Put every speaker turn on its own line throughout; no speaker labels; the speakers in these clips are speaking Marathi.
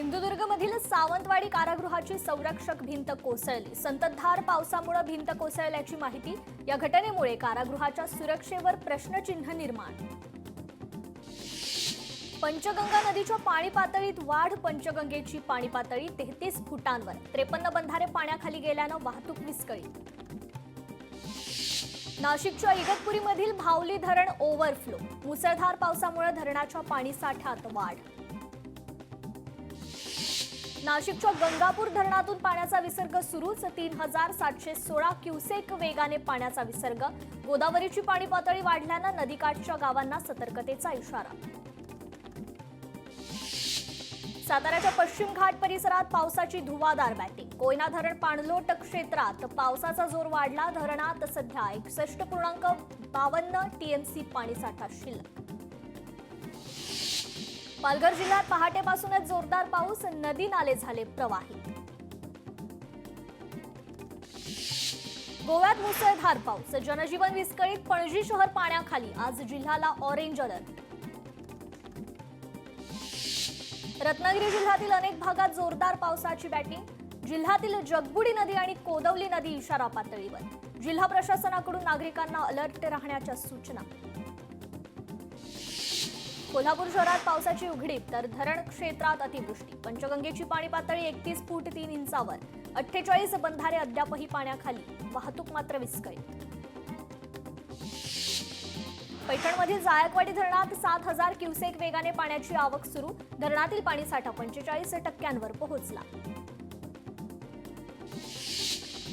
सिंधुदुर्गमधील सावंतवाडी कारागृहाची संरक्षक भिंत कोसळली। संततधार पावसामुळे भिंत कोसळल्याची माहिती। या घटनेमुळे कारागृहाच्या सुरक्षेवर प्रश्नचिन्ह निर्माण। पंचगंगा नदीच्या पाणी पातळीत वाढ। पंचगंगेची पाणी पातळी 33 फुटांवर। 53 बंधारे पाण्याखाली गेल्याने वाहतूक विस्कळीत। नाशिकच्या इगतपुरीमधील भावली धरण ओव्हरफ्लो। मुसळधार पावसामुळे धरणाच्या पाणीसाठ्यात वाढ। नाशिकच्या गंगापूर धरणातून पाण्याचा विसर्ग सुरूच। 3716 क्युसेक वेगाने पाण्याचा विसर्ग। गोदावरीची पाणी पातळी वाढल्याने नदीकाठच्या गावांना सतर्कतेचा इशारा। साताऱ्याच्या पश्चिम घाट परिसरात पावसाची धुवाधार बॅटिंग। कोयना धरण पाणलोट क्षेत्रात पावसाचा जोर वाढला। धरणात सध्या 61.52 टीएमसी पाणीसाठा शिल्लक। पालघर जिल्ह्यात पहाटेपासूनच जोरदार पाऊस। नदी नाले झाले प्रवाहित। गोव्यात मुसळधार पाऊस। जनजीवन विस्कळीत। पणजी शहर पाण्याखाली। आज जिल्ह्याला ऑरेंज अलर्ट। रत्नागिरी जिल्ह्यातील अनेक भागात जोरदार पावसाची बॅटिंग। जिल्ह्यातील जगबुडी नदी आणि कोदवली नदी इशारा पातळीवर। जिल्हा प्रशासनाकडून नागरिकांना अलर्ट राहण्याच्या सूचना। कोल्हापूर शहरात पावसाची उघडीप तर धरण क्षेत्रात अतिवृष्टी। पंचगंगेची पाणी पातळी 31 फूट 3 इंचावर। 48 बंधारे अद्यापही पाण्याखाली। वाहतूक मात्र विस्कळीत। पैठणमधील जायकवाडी धरणात 7000 क्युसेक वेगाने पाण्याची आवक सुरू। धरणातील पाणीसाठा 45% पोहोचला।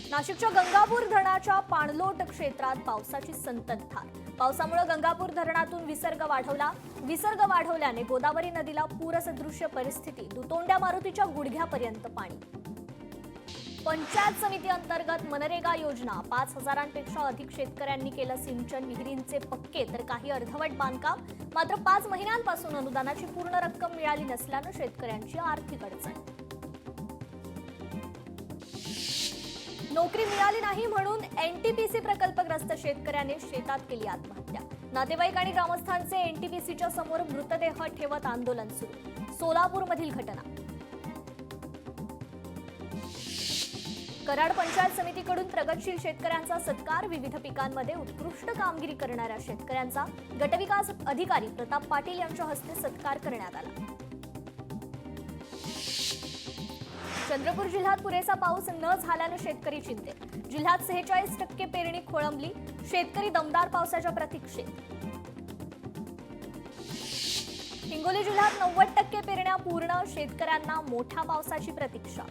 नाशिकच्या गंगापूर धरणाच्या पाणलोट क्षेत्रात पावसाची संततधार। पावसामुळे गंगापूर धरणातून विसर्ग वाढवल्याने गोदावरी नदीला पूरसदृश्य परिस्थिती। दुतोंड्या मारुतीच्या गुडघ्यापर्यंत पाणी। पंचायत समिती अंतर्गत मनरेगा योजना 5000पेक्षा अधिक शेतकऱ्यांनी केलं सिंचन। विहिरींचे पक्के तर काही अर्धवट बांधकाम। मात्र 5 महिन्यांपासून अनुदानाची पूर्ण रक्कम मिळाली नसल्याने शेतकऱ्यांची आर्थिक अडचण। नोकरी मिळाली नाही म्हणून एनटीपीसी प्रकल्पग्रस्त शेतकऱ्याने शेतात केली आत्महत्या। नातेवाईक आणि ग्रामस्थांचे एनटीपीसीच्या समोर मृतदेह ठेवत आंदोलन सुरू। सोलापूरमधील घटना। कराड पंचायत समितीकडून प्रगतशील शेतकऱ्यांचा सत्कार। विविध पिकांमध्ये उत्कृष्ट कामगिरी करणाऱ्या शेतकऱ्यांचा गटविकास अधिकारी प्रताप पाटील यांच्या हस्ते सत्कार करण्यात आला। चंद्रपूर जिल्ह्यात पुरेसा पाऊस न झाल्याने शेतकरी चिंतेत। जिल्ह्यात 46% पेरणी खोळंबली। शेतकरी दमदार पावसाच्या प्रतीक्षेत। हिंगोली जिल्ह्यात 90% पेरण्या पूर्ण। शेतकऱ्यांना मोठ्या पावसाची प्रतीक्षा।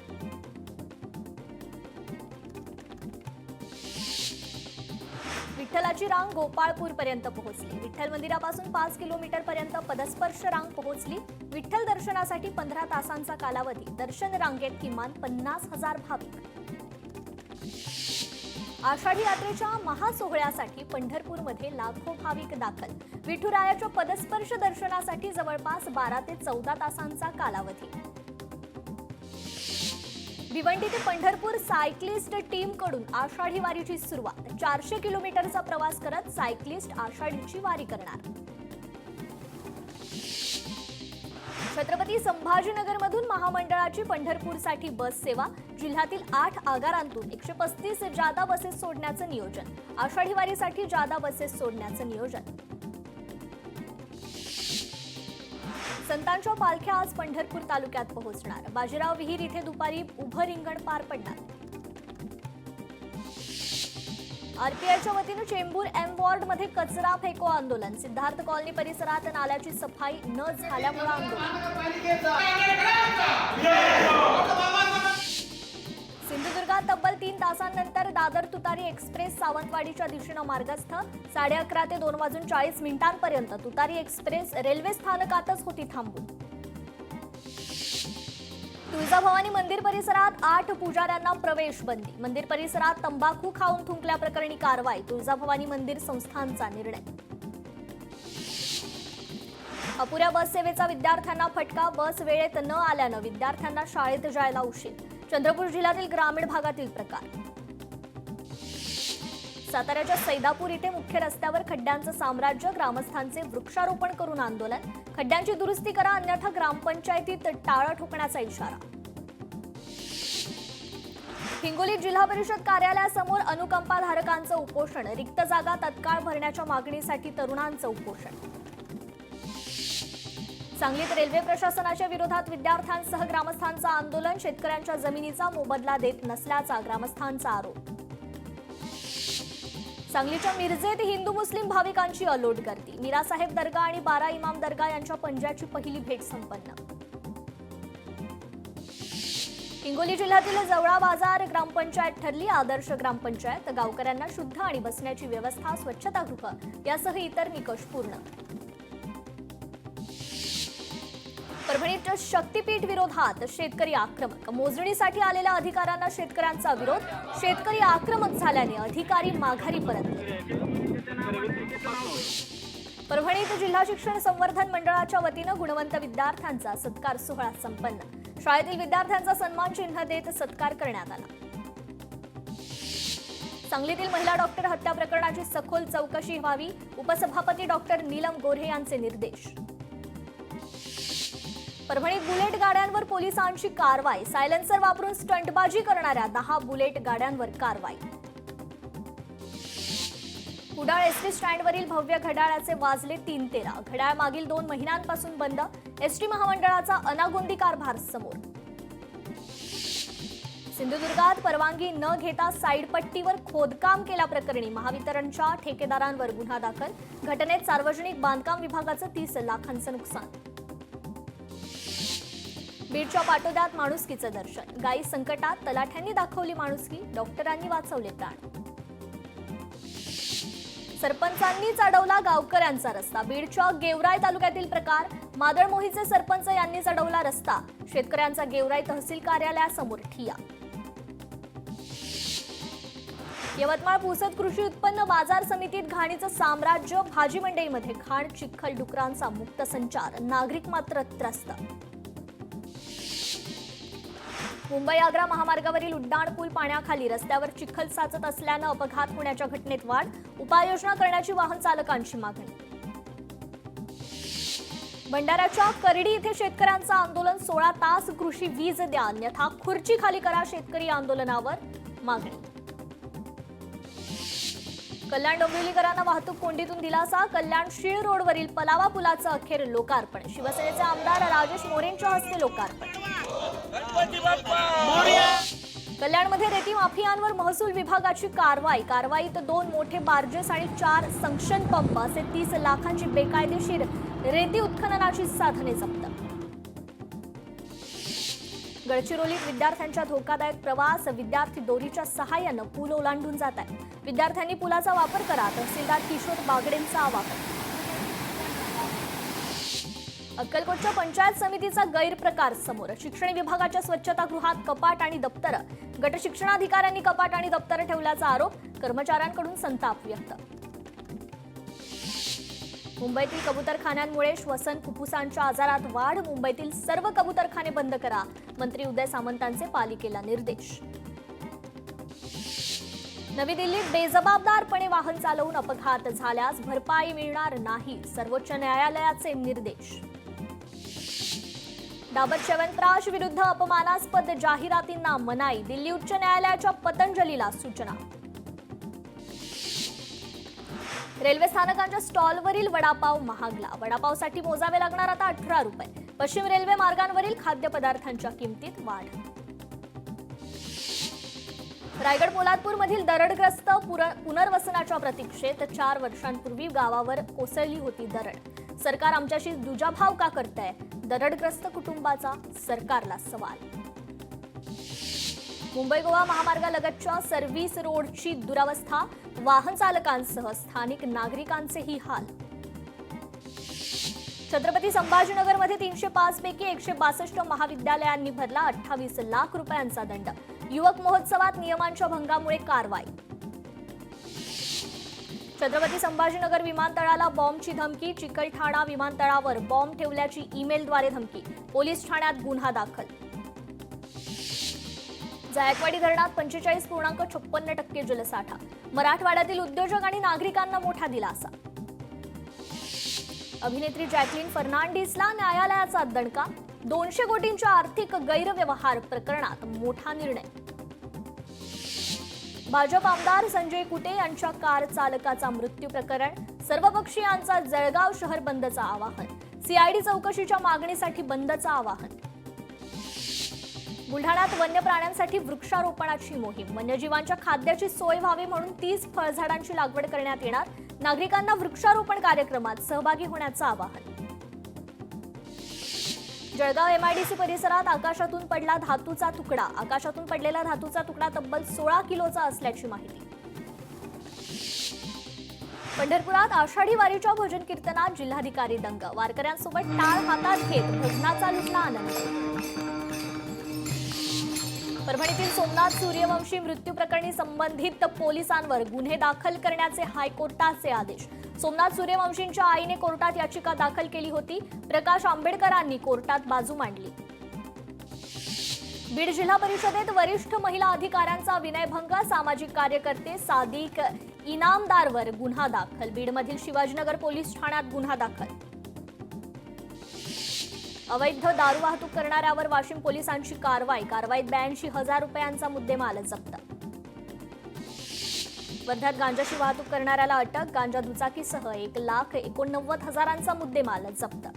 विठ्ठलाची रांग गोपाळपूरपर्यंत पोहोचली। विठ्ठल मंदिरापासून 5 किलोमीटर पर्यंत पदस्पर्श रांग पोहोचली। विठ्ठल दर्शनासाठी 15 तासांचा कालावधी। दर्शन रांगेत किमान 50,000 भाविक। आषाढी यात्रेच्या महासोहळ्यासाठी पंढरपूरमध्ये लाखो भाविक दाखल। विठुरायाच्या पदस्पर्श दर्शनासाठी जवळपास 12 ते 14 तासांचा कालावधी। भिवंडी ते पंढरपूर सायक्लिस्ट टीमकडून आषाढी वारीची सुरुवात। 400 किलोमीटरचा प्रवास करत सायक्लिस्ट आषाढीची वारी करणार। छत्रपती संभाजीनगरमधून महामंडळाची पंढरपूरसाठी बस सेवा। जिल्ह्यातील 8 आगारांतून 135 जादा बसेस सोडण्याचं नियोजन। आषाढी वारीसाठी जादा बसेस सोडण्याचं नियोजन। संतांच्या पालख्या आज पंढरपूर तालुक्यात पोहोचणार। बाजीराव विहीर इथे दुपारी उभं रिंगण पार पडणार। आरपीआयच्या वतीनं चेंबूर एम वॉर्ड मध्ये कचरा फेको आंदोलन। सिद्धार्थ कॉलनी परिसरात नाल्याची सफाई न झाल्यामुळे आंदोलन। सिंधुदुर्गात तब्बल 3 तासांनंतर दादर तुतारी एक्सप्रेस सावंतवाडीच्या दिशेनं मार्गस्थ। 11:30 ते 2:40 तुतारी एक्सप्रेस रेल्वे स्थानकातच होती थांबून। तुळजाभवानी मंदिर परिसरात 8 पुजाऱ्यांना प्रवेश बंदी। मंदिर परिसरात तंबाखू खाऊन थुंकल्याप्रकरणी कारवाई। तुळजाभवानी मंदिर संस्थानचा निर्णय। अपुऱ्या बस सेवेचा विद्यार्थ्यांना फटका। बस वेळेत न आल्यानं विद्यार्थ्यांना शाळेत जायला उशीर। चंद्रपूर जिल्ह्यातील ग्रामीण भागातील प्रकार। साताऱ्याच्या सैदापूर इथे मुख्य रस्त्यावर खड्ड्यांचं साम्राज्य, ग्रामस्थांचे वृक्षारोपण करून आंदोलन. खड्ड्यांची दुरुस्ती करा अन्यथा ग्रामपंचायतीत टाळं ठोकण्याचा इशारा. हिंगोलीत जिल्हा परिषद कार्यालयासमोर अनुकंपाधारकांचं उपोषण. रिक्त जागा तत्काळ भरण्याच्या मागणीसाठी तरुणांचं उपोषण. सांगलीत रेल्वे प्रशासनाच्या विरोधात विद्यार्थ्यांसह ग्रामस्थांचं आंदोलन. शेतकऱ्यांच्या जमिनीचा मोबदला देत नसल्याचा ग्रामस्थांचा आरोप. सांगलीच्या मिरजेत हिंदू मुस्लिम भाविकांची अलोट गर्दी. मीरासाहेब दर्गा आणि बारा इमाम दर्गा यांच्या पंजाची पहिली भेट संपन्न. हिंगोली जिल्ह्यातील जवळा बाजार ग्रामपंचायत ठरली आदर्श ग्रामपंचायत. गावकऱ्यांना शुद्ध आणि बसण्याची व्यवस्था, स्वच्छतागृह यासह इतर निकष पूर्ण. परभणीत शक्तीपीठ विरोधात शेतकरी आक्रमक. मोजणीसाठी आलेल्या अधिकाऱ्यांना शेतकऱ्यांचा विरोध. शेतकरी आक्रमक झाल्याने अधिकारी माघारी परतले. परभणीत जिल्हा शिक्षण संवर्धन मंडळाच्या वतीनं गुणवंत विद्यार्थ्यांचा सत्कार सोहळा संपन्न. शाळेतील विद्यार्थ्यांचा सन्मान चिन्ह देत सत्कार करण्यात आला. सांगलीतील महिला डॉक्टर हत्या प्रकरणाची सखोल चौकशी व्हावी. उपसभापती डॉक्टर नीलम गोऱ्हे यांचे निर्देश. परभणीत बुलेट गाड्यांवर पोलिसांची कारवाई. सायलेन्सर वापरून स्टंटबाजी करणाऱ्या 10 बुलेट गाड्यांवर कारवाई. कुडाळ एसटी स्टँडवरील भव्य घड्याळाचे वाजले 3:13. घड्याळ मागील 2 महिन्यांपासून बंद. एसटी महामंडळाचा अनागोंदी कारभार समोर. सिंधुदुर्गात परवानगी न घेता साईडपट्टीवर खोदकाम केल्याप्रकरणी महावितरणच्या ठेकेदारांवर गुन्हा दाखल. घटनेत सार्वजनिक बांधकाम विभागाचं 30 लाखांचं नुकसान. बीडच्या पाटोद्यात माणुसकीचं दर्शन. गायी संकटात, तलाठ्यांनी दाखवली माणुसकी. डॉक्टरांनी वाचवले प्राण. सरपंचांनीच अडवला गावकऱ्यांचा रस्ता. बीडच्या गेवराई तालुक्यातील प्रकार. मादळमोहीचे सरपंच यांनीच अडवला रस्ता. शेतकऱ्यांचा गेवराई तहसील कार्यालयासमोर ठिय्या. यवतमाळ पुसद कृषी उत्पन्न बाजार समितीत घाणीचं साम्राज्य. भाजी मंडईमध्ये घाण, चिखल, डुकरांचा मुक्त संचार. नागरिक मात्र त्रस्त. मुंबई आग्रा महामार्गावरील उड्डाण पूल पाण्याखाली. रस्त्यावर चिखल साचत असल्यानं अपघात होण्याच्या घटनेत वाढ. उपाययोजना करण्याची वाहन चालकांची मागणी. भंडाऱ्याच्या करडी इथे शेतकऱ्यांचं आंदोलन. 16 तास कृषी वीज द्या अन्यथा खुर्ची खाली करा. शेतकरी आंदोलनावर मागणी. कल्याण डोंबिवलीकरांना वाहतूक कोंडीतून दिलासा. कल्याण शीळ रोडवरील पलावा पुलाचं अखेर लोकार्पण. शिवसेनेचे आमदार राजेश मोरेंच्या हस्ते लोकार्पण. कल्याणमध्ये रेती माफियांवर महसूल विभागाची कारवाईत 2 मोठे बार्जेस आणि 4 संक्शन पंप असे 30 लाखांची बेकायदेशीर रेती उत्खननाची साधने जप्त. गडचिरोलीत विद्यार्थ्यांच्या धोकादायक प्रवास. विद्यार्थी दोरीच्या सहाय्यानं पूल ओलांडून जात आहेत. विद्यार्थ्यांनी पुलाचा वापर करा. तहसीलदार किशोर बागडेंचा आवाहन. अक्कलकोटच्या पंचायत समितीचा गैरप्रकार समोर. शिक्षण विभागाच्या स्वच्छतागृहात कपाट आणि दप्तर. गट शिक्षणाधिकाऱ्यांनी कपाट आणि दप्तर ठेवल्याचा आरोप. कर्मचाऱ्यांकडून संताप व्यक्त. मुंबईतील कबुतरखान्यांमुळे श्वसन फुफ्फुसांच्या आजारात वाढ. मुंबईतील सर्व कबुतरखाने बंद करा. मंत्री उदय सामंतांचे पालिकेला निर्देश. नवी दिल्लीत बेजबाबदारपणे वाहन चालवून अपघात झाल्यास भरपाई मिळणार नाही. सर्वोच्च न्यायालयाचे निर्देश. डाबर च्यवनप्राश विरुद्ध अपमानास्पद जाहिरातींना मनाई. दिल्ली उच्च न्यायालयाच्या पतंजलीला सूचना. रेल्वे स्थानकांच्या स्टॉलवरील वडापाव महागला. वडापावसाठी मोजावे लागणार आता 18 रुपये. पश्चिम रेल्वे मार्गांवरील खाद्यपदार्थांच्या किमतीत वाढ. रायगड पोलादपूरमधील दरडग्रस्त पुनर्वसनाच्या प्रतीक्षेत 4 वर्षांपूर्वी गावावर कोसळली होती दरड. सरकार आमच्याशी दुजाभाव का करतंय? दरडग्रस्त कुटुंबाचा सरकारला सवाल. मुंबई गोवा महामार्गालगतच्या सर्व्हिस रोडची दुरावस्था. वाहन चालकांसह स्थानिक नागरिकांचेही हाल. छत्रपती संभाजीनगरमध्ये 305 पैकी 162 महाविद्यालयांनी भरला 28 लाख रुपयांचा दंड. युवक महोत्सवात नियमांच्या भंगामुळे कारवाई. छत्रपती संभाजीनगर विमानतळाला बॉम्बची धमकी. चिकलठाणा विमानतळावर बॉम्ब ठेवल्याची ईमेलद्वारे धमकी. पोलीस ठाण्यात गुन्हा दाखल. जायकवाडी धरणात 45.56% जलसाठा. मराठवाड्यातील उद्योजक आणि नागरिकांना मोठा दिलासा. अभिनेत्री जॅकलिन फर्नांडिसला न्यायालयाचा दणका. 200 कोटींच्या आर्थिक गैरव्यवहार प्रकरणात मोठा निर्णय. भाजप आमदार संजय कुटे यांच्या कार चालकाचा मृत्यू प्रकरण. सर्वपक्षीयांचा जळगाव शहर बंदचं आवाहन. सीआयडी चौकशीच्या मागणीसाठी बंदचं आवाहन. बुलढाण्यात वन्य प्राण्यांसाठी वृक्षारोपणाची मोहीम. वन्यजीवांच्या खाद्याची सोय व्हावी म्हणून 30 फळझाडांची लागवड करण्यात येणार. नागरिकांना वृक्षारोपण कार्यक्रमात सहभागी होण्याचं आवाहन. जळगाव एमआयडीसी परिसरात आकाशातून पडला धातूचा तुकडा. आकाशातून पडलेला धातूचा तुकडा तब्बल 16 किलोचा असल्याची माहिती. पंढरपुरात आषाढी वारीच्या भजन कीर्तनात जिल्हाधिकारी दंग. वारकऱ्यांसोबत टाळ हातात घेत भजनाचा लुटला आनंद. परभणीतील सोमनाथ सूर्यवंशी मृत्यू प्रकरणी संबंधित पोलिसांवर गुन्हे दाखल करण्याचे हायकोर्टाचे आदेश. सोमनाथ सूर्यवंशींच्या आईने कोर्टात याचिका दाखल केली होती. प्रकाश आंबेडकरांनी कोर्टात बाजू मांडली. बीड जिल्हा परिषदेत वरिष्ठ महिला अधिकाऱ्यांचा विनयभंग. सामाजिक कार्यकर्ते सादिक इनामदारवर गुन्हा दाखल. बीडमधील शिवाजीनगर पोलीस ठाण्यात गुन्हा दाखल. अवैध दारू वाहतूक करणाऱ्यावर वाशिम पोलिसांची कारवाई. कारवाईत 82,000 रुपयांचा मुद्देमाल जप्त. वर्ध्यात गांजाची वाहतूक करणाऱ्याला अटक. गांजा दुचाकीसह 1,89,000चा मुद्देमाल जप्त.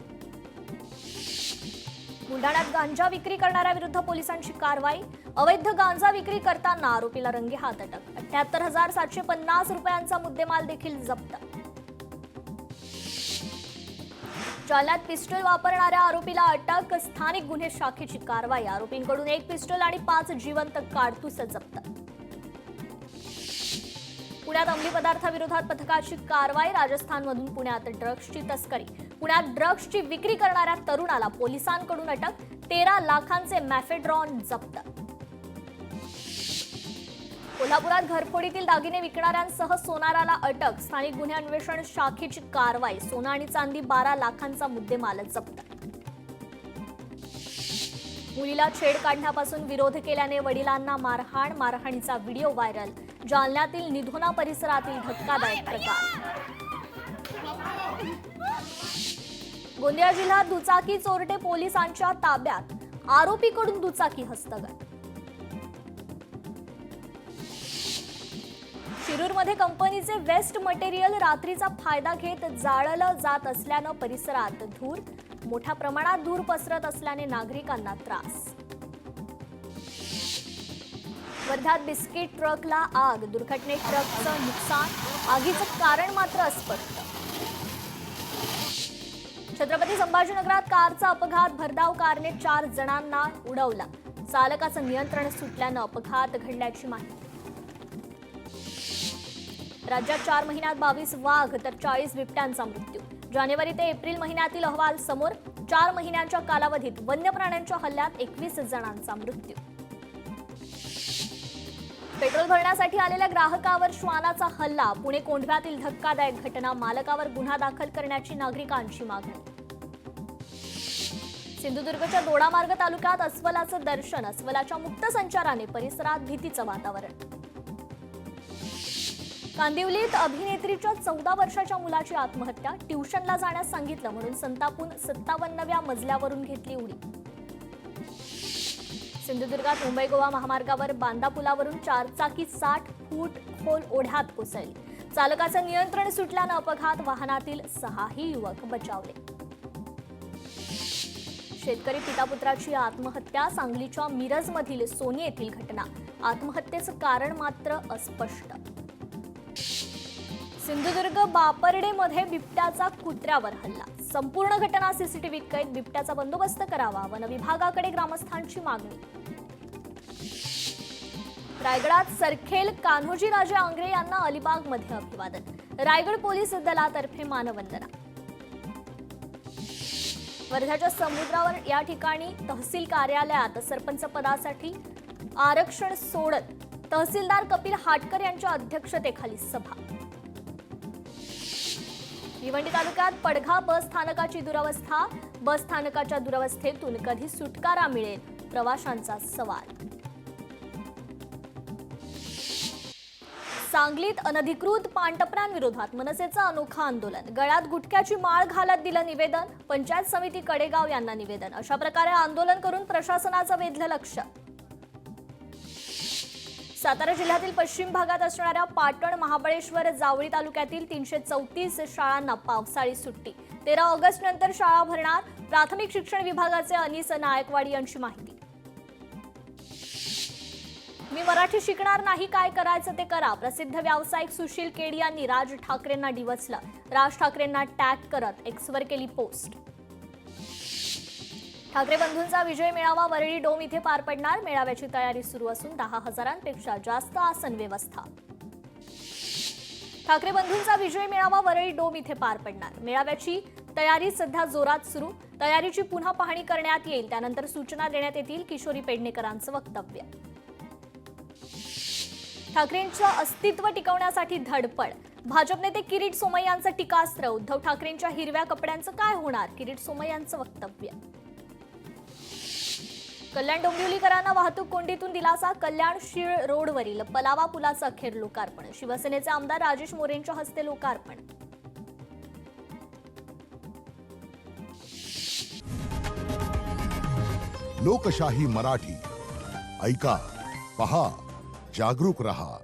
बुलढाण्यात गांजा विक्री करणाऱ्याविरुद्ध पोलिसांची कारवाई. अवैध गांजा विक्री करताना आरोपीला रंगेहात अटक. 78,750 रुपयांचा मुद्देमाल देखील जप्त. जालन्यात पिस्टल वापरणाऱ्या आरोपीला अटक. स्थानिक गुन्हे शाखेची कारवाई. आरोपींकडून 1 पिस्टल आणि 5 जिवंत काडतूस जप्त. पुण्यात अंमली पदार्थाविरोधात पथकाची कारवाई. राजस्थानमधून पुण्यात ड्रग्जची तस्करी. पुण्यात ड्रग्जची विक्री करणाऱ्या तरुणाला पोलिसांकडून अटक. 13 लाखांचे मॅफेड्रॉन जप्त. कोल्हापुरात घरफोडीतील दागिने विकणाऱ्यांसह सोनाराला अटक. स्थानिक गुन्हे अन्वेषण शाखेची कारवाई. सोनं आणि चांदी 12 लाखांचा मुद्देमाल जप्त. मुलीला छेड काढण्यापासून विरोध केल्याने वडिलांना मारहाण. मारहाणीचा व्हिडिओ व्हायरल. जालन्यातील निधोना परिसरातील धक्कादायक प्रकार. गोंदिया जिल्ह्यात दुचाकी चोरटे पोलिसांच्या ताब्यात. आरोपीकडून दुचाकी हस्तगत. शिरूरमध्ये कंपनीचे वेस्ट मटेरियल रात्रीचा फायदा घेत जाळलं जात असल्यानं परिसरात धूर. मोठ्या प्रमाणात धूर पसरत असल्याने नागरिकांना त्रास. वर्ध्यात बिस्किट ट्रकला आग. दुर्घटनेत ट्रकचं नुकसान. आगीचं कारण मात्र अस्पष्ट. छत्रपती संभाजीनगरात कारचा अपघात. भरधाव कारने 4 जणांना उडवला. चालकाचं नियंत्रण सुटल्यानं अपघात घडल्याची माहिती. राज्यात 4 महिन्यात 22 वाघ तर 40 बिबट्यांचा मृत्यू. जानेवारी ते एप्रिल महिन्यातील अहवाल समोर. 4 महिन्यांच्या कालावधीत वन्य प्राण्यांच्या हल्ल्यात 21 जणांचा मृत्यू. पेट्रोल भरण्यासाठी आलेल्या ग्राहकावर श्वानाचा हल्ला. पुणे कोंढव्यातील धक्कादायक घटना. मालकावर गुन्हा दाखल करण्याची नागरिकांची मागणी. सिंधुदुर्गच्या दोडामार्ग तालुक्यात अस्वलाचं दर्शन. अस्वलाच्या मुक्त संचाराने परिसरात भीतीचं वातावरण. कांदिवलीत अभिनेत्रीच्या 14 वर्षाच्या मुलाची आत्महत्या. ट्युशनला जाण्यास सांगितलं म्हणून संतापून 57व्या मजल्यावरून घेतली उडी. सिंधुदुर्गात मुंबई गोवा महामार्गावर बांदा पुलावरून 4 चाकी 60 फूट खोल ओढ्यात कोसळली. चालकाचं नियंत्रण सुटल्यानं अपघात. वाहनातील 6ही युवक बचावले. शेतकरी पितापुत्राची आत्महत्या. सांगलीच्या मिरजमधील सोनी येथील घटना. आत्महत्येचं कारण मात्र अस्पष्ट. सिंधुदुर्ग बापर्डेमध्ये बिबट्याचा कुत्र्यावर हल्ला. संपूर्ण घटना सीसीटीव्हीत कैद. बिबट्याचा बंदोबस्त करावा. वन विभागाकडे ग्रामस्थांची मागणी. रायगडात सरखेल कान्होजीराजे आंग्रे यांना अलिबागमध्ये अभिवादन. रायगड पोलीस दलातर्फे मानवंदना. वर्ध्याच्या समुद्रावर या ठिकाणी तहसील कार्यालयात सरपंच पदासाठी आरक्षण सोडत तहसीलदार कपिल हाटकर यांच्या अध्यक्षतेखाली सभा. भिवंडी तालुक्यात पडघा बस स्थानकाची दुरवस्था. बस स्थानकाच्या दुरवस्थेतून कधी सुटकारा मिळेल, प्रवाशांचा सवाल. सांगलीत अनधिकृत पानटपऱ्यांविरोधात मनसेचं अनोखं आंदोलन. गळ्यात गुटख्याची माळ घालत दिलं निवेदन. पंचायत समिती कडेगाव यांना निवेदन. अशा प्रकारे आंदोलन करून प्रशासनाचं वेधलं लक्ष. सातारा जिल्ह्यातील पश्चिम भागात असणाऱ्या पाटण, महाबळेश्वर, जावळी तालुक्यातील 334 शाळांना पावसाळी सुट्टी. 13 ऑगस्ट नंतर शाळा भरणार. प्राथमिक शिक्षण विभागाचे अनिस नायकवाडी यांची माहिती. मी मराठी शिकणार नाही, काय करायचं ते करा. प्रसिद्ध व्यावसायिक सुशील केडी यांनी राज ठाकरेंना डिवचलं. राज ठाकरेंना टॅग करत एक्सवर केली पोस्ट. ठाकरे बंधूंचा विजय मेळावा वरळी डोम इथे पार पडणार. मेळाव्याची तयारी सुरू असून 10,000पेक्षा जास्त आसन व्यवस्था. ठाकरे बंधूंचा विजय मेळावा वरळी डोम इथे पार पडणार. मेळाव्याची तयारी सध्या जोरात सुरू. तयारीची पुन्हा पाहणी करण्यात येईल. त्यानंतर सूचना देण्यात येतील. किशोरी पेडणेकरांचं वक्तव्य. ठाकरेंचं अस्तित्व टिकवण्यासाठी धडपड. भाजप नेते किरीट सोमय्यांचं टीकास्त्र. उद्धव ठाकरेंच्या हिरव्या कपड्यांचं काय होणार? किरीट सोमय्यांचं वक्तव्य. कल्याण डोंबिवलीकरांना वाहतूक कोंडीतून दिलासा. कल्याण शीळ रोडवरील पलावा पुलाचं अखेर लोकार्पण. शिवसेनेचे आमदार राजेश मोरेंच्या हस्ते लोकार्पण.
लोकशाही मराठी ऐका, पहा, जागरूक रहा.